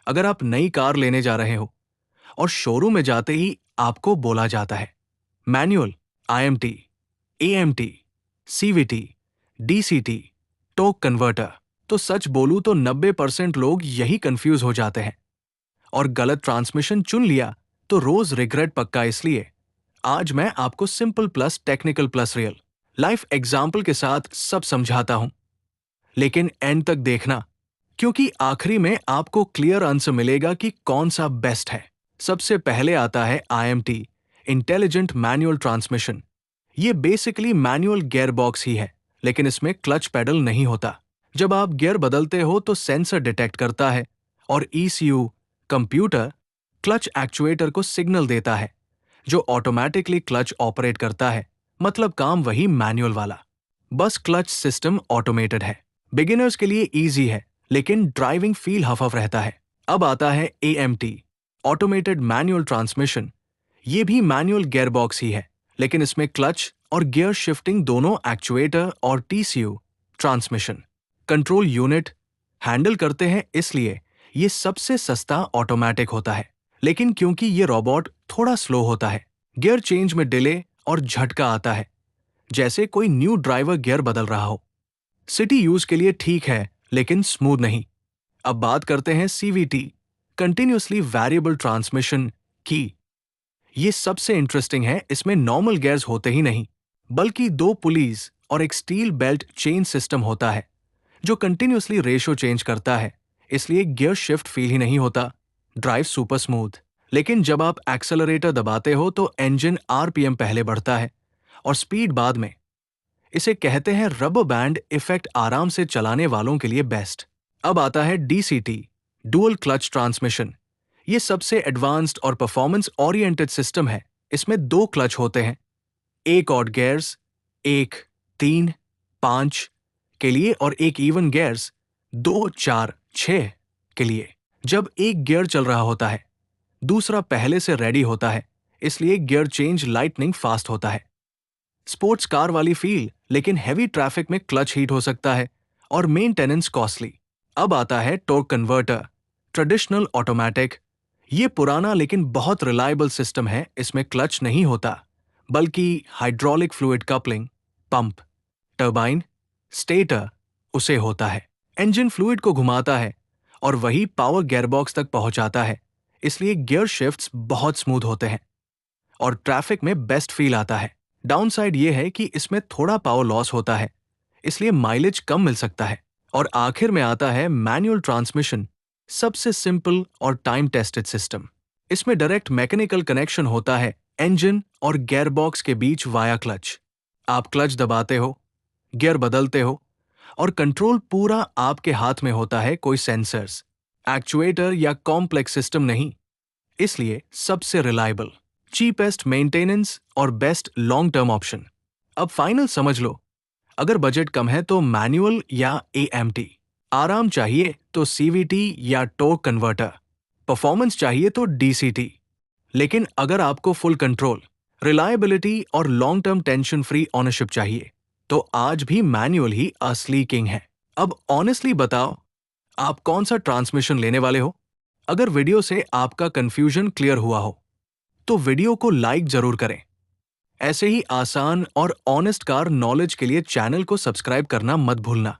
अगर आप नई कार लेने जा रहे हो और शोरूम में जाते ही आपको बोला जाता है manual, IMT, AMT, CVT, DCT, torque converter, तो सच बोलूं तो 90% लोग यही कंफ्यूज हो जाते हैं और गलत ट्रांसमिशन चुन लिया तो रोज रिग्रेट पक्का। इसलिए आज मैं आपको simple plus technical plus real life example के साथ सब समझाता हूं, लेकिन एंड तक देखना, क्योंकि आखिरी में आपको क्लियर आंसर मिलेगा कि कौन सा बेस्ट है। सबसे पहले आता है आईएमटी, इंटेलिजेंट मैनुअल ट्रांसमिशन। ये बेसिकली मैनुअल गियर बॉक्स ही है, लेकिन इसमें क्लच पेडल नहीं होता। जब आप गियर बदलते हो तो सेंसर डिटेक्ट करता है और ईसीयू, कंप्यूटर, क्लच एक्चुएटर को सिग्नल देता है जो ऑटोमेटिकली क्लच ऑपरेट करता है। मतलब काम वही मैनुअल वाला, बस क्लच सिस्टम ऑटोमेटेड है। बिगिनर्स के लिए इजी है, लेकिन ड्राइविंग फील हफ रहता है। अब आता है एएमटी, ऑटोमेटेड मैनुअल ट्रांसमिशन। ये भी मैनुअल गियरबॉक्स ही है, लेकिन इसमें क्लच और गियर शिफ्टिंग दोनों एक्चुएटर और TCU, transmission control unit handle करते हैं। इसलिए ये सबसे सस्ता ऑटोमेटिक होता है, लेकिन क्योंकि ये रोबोट थोड़ा स्लो होता है, गियर चेंज में डिले और झटका आता है, जैसे कोई न्यू ड्राइवर गियर बदल रहा हो। सिटी यूज के लिए ठीक है, लेकिन स्मूथ नहीं। अब बात करते हैं सीवीटी, कंटिन्यूअसली वेरिएबल ट्रांसमिशन की। ये सबसे इंटरेस्टिंग है। इसमें नॉर्मल गियर्स होते ही नहीं, बल्कि दो पुलीज और एक स्टील बेल्ट चेन सिस्टम होता है जो कंटिन्यूअसली रेशो चेंज करता है। इसलिए गियर शिफ्ट फील ही नहीं होता, ड्राइव सुपर स्मूथ। लेकिन जब आप एक्सेलरेटर दबाते हो तो इंजन आरपीएम पहले बढ़ता है और स्पीड बाद में। इसे कहते हैं रबर बैंड इफेक्ट, आराम से चलाने वालों के लिए बेस्ट। अब आता है डीसीटी, डुअल क्लच ट्रांसमिशन। ये सबसे एडवांस्ड और परफॉर्मेंस ओरिएंटेड सिस्टम है। इसमें दो क्लच होते हैं, एक ऑड गियर्स 1, 3, 5 के लिए और एक इवन गियर्स 2, 4, 6 के लिए। जब एक गियर चल रहा होता है, दूसरा पहले से रेडी होता है, इसलिए गियर चेंज लाइटनिंग फास्ट होता है। स्पोर्ट्स कार वाली फील, लेकिन हैवी ट्रैफिक में क्लच हीट हो सकता है और मेंटेनेंस कॉस्टली। अब आता है टॉर्क कन्वर्टर, ट्रेडिशनल ऑटोमेटिक। ये पुराना लेकिन बहुत रिलायबल सिस्टम है। इसमें क्लच नहीं होता, बल्कि hydraulic fluid coupling, pump, turbine, stator उसे होता है। इंजन फ्लूइड को घुमाता है और वही पावर गियरबॉक्स तक पहुंचाता है। इसलिए गियर शिफ्ट्स बहुत स्मूथ होते हैं और ट्रैफिक में बेस्ट फील आता है। डाउनसाइड ये है कि इसमें थोड़ा पावर लॉस होता है, इसलिए माइलेज कम मिल सकता है। और आखिर में आता है मैनुअल ट्रांसमिशन, सबसे सिंपल और टाइम टेस्टेड सिस्टम। इसमें डायरेक्ट मैकेनिकल कनेक्शन होता है इंजन और गियरबॉक्स के बीच वाया क्लच। आप क्लच दबाते हो, गियर बदलते हो और कंट्रोल पूरा आपके हाथ में होता है। कोई सेंसर्स, एक्चुएटर या कॉम्प्लेक्स सिस्टम नहीं। इसलिए सबसे रिलायबल, चीपेस्ट मेंटेनेंस और बेस्ट लॉन्ग टर्म ऑप्शन। अब फाइनल समझ लो, अगर बजट कम है तो मैनुअल या एएमटी, आराम चाहिए तो सीवीटी या टॉर्क कन्वर्टर, परफॉर्मेंस चाहिए तो डीसीटी। लेकिन अगर आपको फुल कंट्रोल, रिलायबिलिटी और long term tension free ownership चाहिए तो आज भी मैनुअल ही असली किंग है। अब ऑनेस्टली बताओ, आप कौन सा ट्रांसमिशन लेने वाले हो? अगर वीडियो से आपका कंफ्यूजन क्लियर हुआ हो तो वीडियो को लाइक जरूर करें। ऐसे ही आसान और ऑनेस्ट कार नॉलेज के लिए चैनल को सब्सक्राइब करना मत भूलना।